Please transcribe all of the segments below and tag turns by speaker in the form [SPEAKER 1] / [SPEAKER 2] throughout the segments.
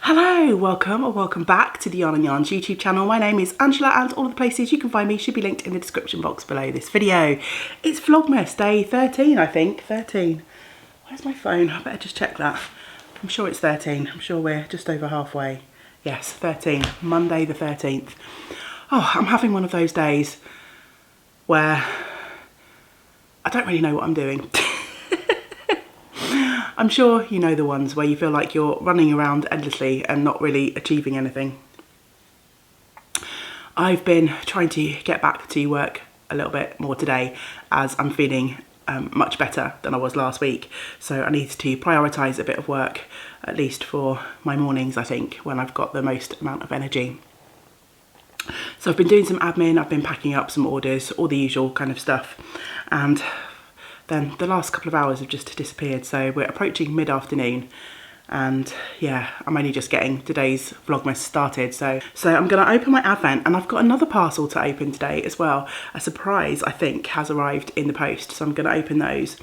[SPEAKER 1] Hello, welcome or welcome back to the Yarn and Yarns YouTube channel. My name is Angela and all of the places you can find me should be linked in the description box below this video. It's Vlogmas Day 13, I think. 13. Where's my phone? I better just check that. I'm sure it's 13. I'm sure we're just over halfway. Yes, 13. Monday the 13th. Oh, I'm having one of those days where I don't really know what I'm doing. I'm sure you know the ones where you feel like you're running around endlessly and not really achieving anything. I've been trying to get back to work a little bit more today as I'm feeling much better than I was last week. So I need to prioritise a bit of work, at least for my mornings, I think, when I've got the most amount of energy. So I've been doing some admin, I've been packing up some orders, all the usual kind of stuff. And then the last couple of hours have just disappeared, so we're approaching mid-afternoon and yeah, I'm only just getting today's Vlogmas started. So I'm going to open my advent, and I've got another parcel to open today as well. A surprise, I think, has arrived in the post, so I'm going to open those.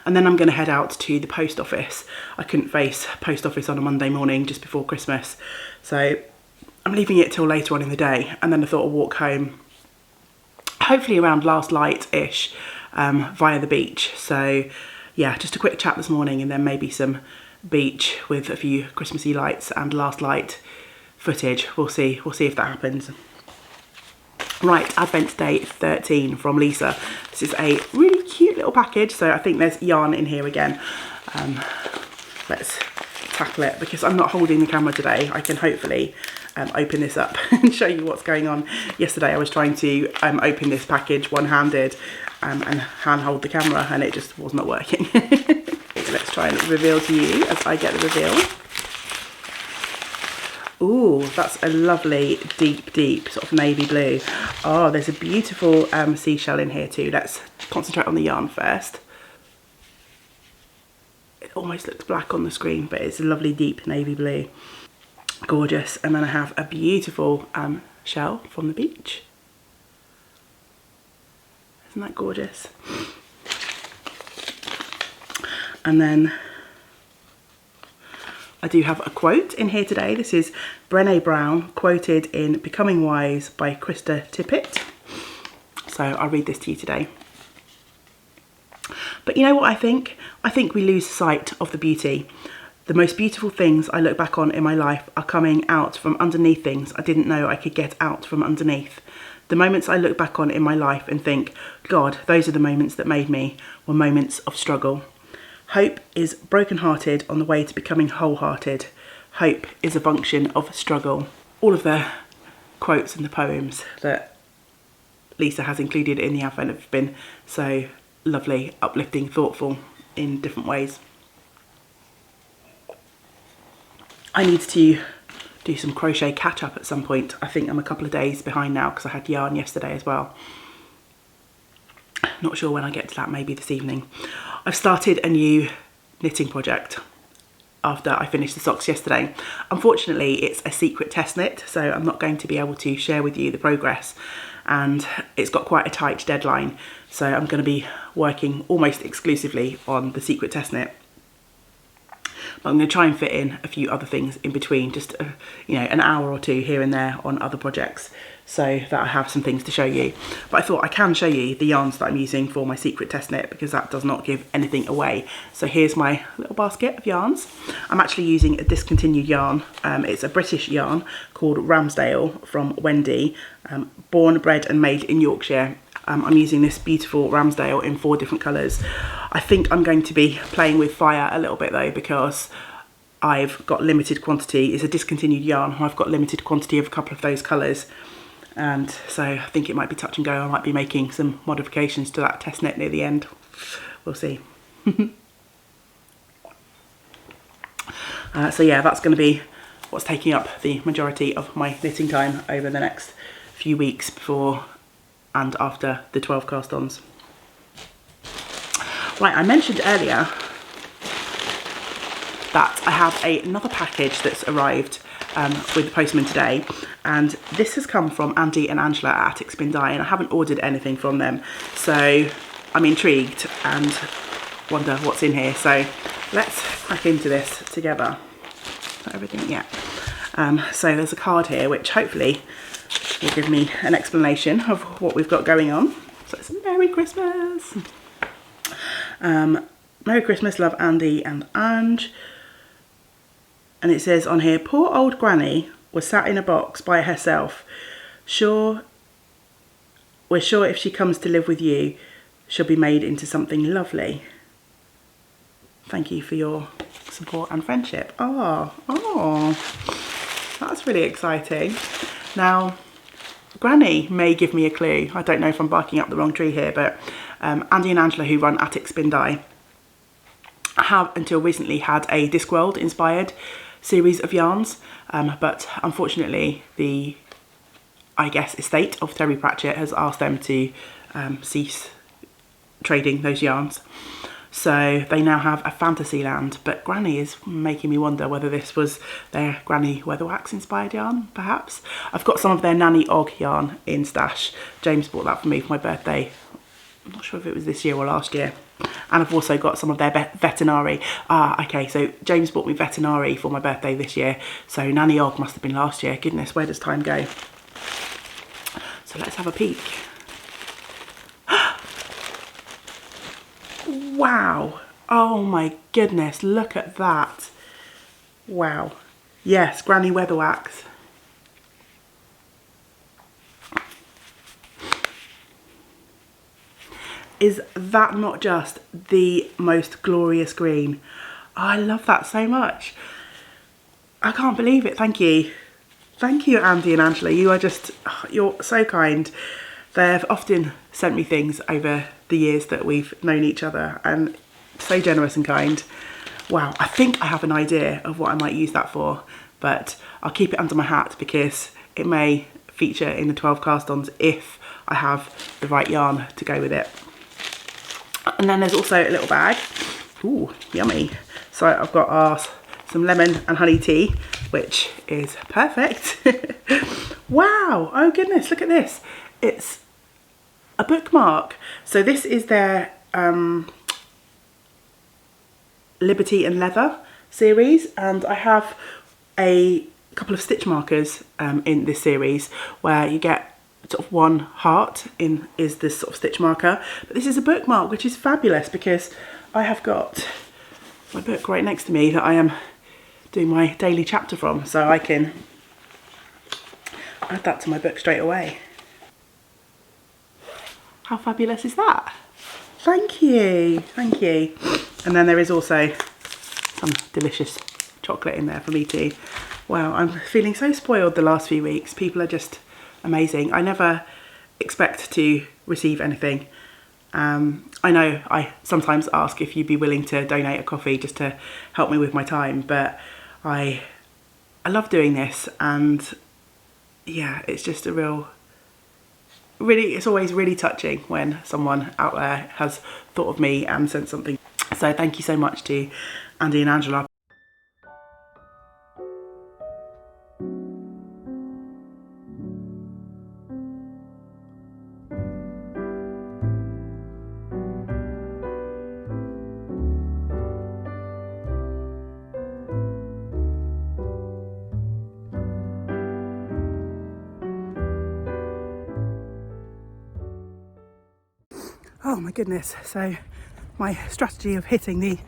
[SPEAKER 1] And then I'm going to head out to the post office. I couldn't face post office on a Monday morning just before Christmas, so I'm leaving it till later on in the day, and then I thought I'll walk home, hopefully around last light-ish, via the beach. So yeah, just a quick chat this morning and then maybe some beach with a few Christmassy lights and last light footage. We'll see if that happens. Right, Advent Day 13 from Lisa. This is a really cute little package, so I think there's yarn in here again. Let's tackle it because I'm not holding the camera today. I can hopefully open this up and show you what's going on. Yesterday I was trying to open this package one-handed and hand hold the camera, and it just was not working. Let's try and reveal to you as I get the reveal. Ooh, that's a lovely deep sort of navy blue. Oh, there's a beautiful seashell in here too. Let's concentrate on the yarn first. It almost looks black on the screen, but it's a lovely deep navy blue. Gorgeous. And then I have a beautiful shell from the beach. Isn't that gorgeous? And then I do have a quote in here today. This is Brené Brown, quoted in Becoming Wise by Krista Tippett. So I'll read this to you today. But you know what I think? I think we lose sight of the beauty. The most beautiful things I look back on in my life are coming out from underneath things I didn't know I could get out from underneath. The moments I look back on in my life and think, God, those are the moments that made me, were moments of struggle. Hope is broken-hearted on the way to becoming wholehearted. Hope is a function of struggle. All of the quotes and the poems that Lisa has included in the Advent have been so lovely, uplifting, thoughtful in different ways. I need to do some crochet catch up at some point. I think I'm a couple of days behind now because I had yarn yesterday as well. Not sure when I get to that, maybe this evening. I've started a new knitting project after I finished the socks yesterday. Unfortunately, it's a secret test knit, so I'm not going to be able to share with you the progress, and it's got quite a tight deadline. So I'm going to be working almost exclusively on the secret test knit. But I'm going to try and fit in a few other things in between, just you know, an hour or two here and there on other projects, so that I have some things to show you. But I thought I can show you the yarns that I'm using for my secret test knit, because that does not give anything away. So here's my little basket of yarns. I'm actually using a discontinued yarn. It's a British yarn called Ramsdale from Wendy, born, bred and made in Yorkshire. I'm using this beautiful Ramsdale in 4 different colours. I think I'm going to be playing with fire a little bit though, because I've got limited quantity. It's a discontinued yarn. I've got limited quantity of a couple of those colours. And so I think it might be touch and go. I might be making some modifications to that test knit near the end. We'll see. So yeah, that's going to be what's taking up the majority of my knitting time over the next few weeks before and after the 12 cast-ons. Right, I mentioned earlier that I have another package that's arrived with the postman today, and this has come from Andy and Angela at Attic Spin Dye, and I haven't ordered anything from them, so I'm intrigued and wonder what's in here. So let's crack into this together. Not everything yet. So there's a card here which hopefully will give me an explanation of what we've got going on. So it's Merry Christmas. Merry Christmas, love Andy and Ange. And it says on here, poor old granny was sat in a box by herself. We're sure if she comes to live with you, she'll be made into something lovely. Thank you for your support and friendship. Oh, that's really exciting. Now, Granny may give me a clue. I don't know if I'm barking up the wrong tree here, but Andy and Angela, who run Attic Spin Dye, have until recently had a Discworld inspired series of yarns, but unfortunately the, I guess, estate of Terry Pratchett has asked them to cease trading those yarns. So they now have a Fantasyland, but Granny is making me wonder whether this was their Granny Weatherwax inspired yarn, perhaps. I've got some of their Nanny Og yarn in stash. James bought that for me for my birthday. I'm not sure if it was this year or last year. And I've also got some of their Veterinary. Okay, so James bought me Veterinary for my birthday this year. So Nanny Og must have been last year. Goodness, where does time go? So let's have a peek. Wow. Oh my goodness, look at that. Wow. Yes, Granny Weatherwax. Is that not just the most glorious green? Oh, I love that so much. I can't believe it. Thank you. Thank you, Andy and Angela. You are just, you're so kind. They've often sent me things over the years that we've known each other, and so generous and kind. Wow, I think I have an idea of what I might use that for, but I'll keep it under my hat because it may feature in the 12 cast-ons if I have the right yarn to go with it. And then there's also a little bag. Ooh, yummy. So I've got some lemon and honey tea, which is perfect. Wow, oh goodness, look at this. It's a bookmark. So this is their Liberty and Leather series, and I have a couple of stitch markers in this series where you get sort of one heart in is this sort of stitch marker, but this is a bookmark, which is fabulous because I have got my book right next to me that I am doing my daily chapter from, so I can add that to my book straight away. How fabulous is that? Thank you, thank you. And then there is also some delicious chocolate in there for me too. Wow, I'm feeling so spoiled the last few weeks. People are just amazing. I never expect to receive anything. I know I sometimes ask if you'd be willing to donate a coffee just to help me with my time, but I love doing this, and yeah, it's just a really, it's always really touching when someone out there has thought of me and sent something. So thank you so much to Andy and Angela. Oh my goodness, so my strategy of hitting the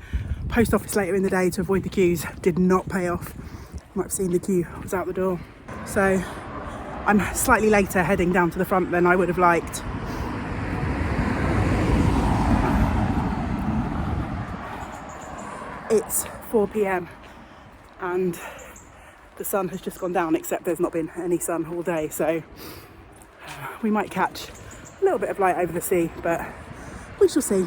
[SPEAKER 1] post office later in the day to avoid the queues did not pay off. You might have seen the queue was out the door. So I'm slightly later heading down to the front than I would have liked. It's 4 p.m. and the sun has just gone down, except there's not been any sun all day, so we might catch a little bit of light over the sea, but we shall see.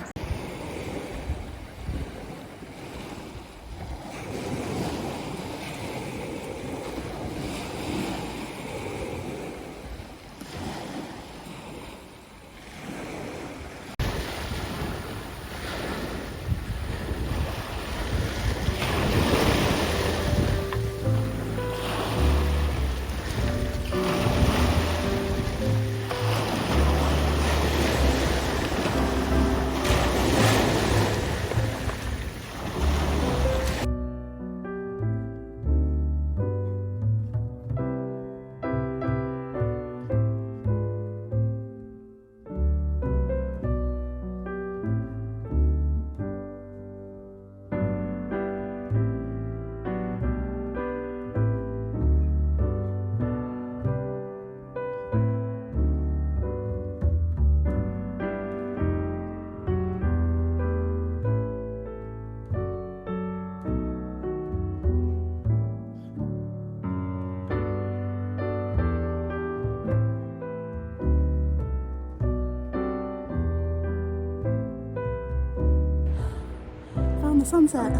[SPEAKER 1] on the sunset.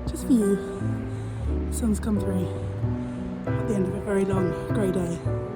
[SPEAKER 1] Just for you, the sun's come through at the end of a very long grey day.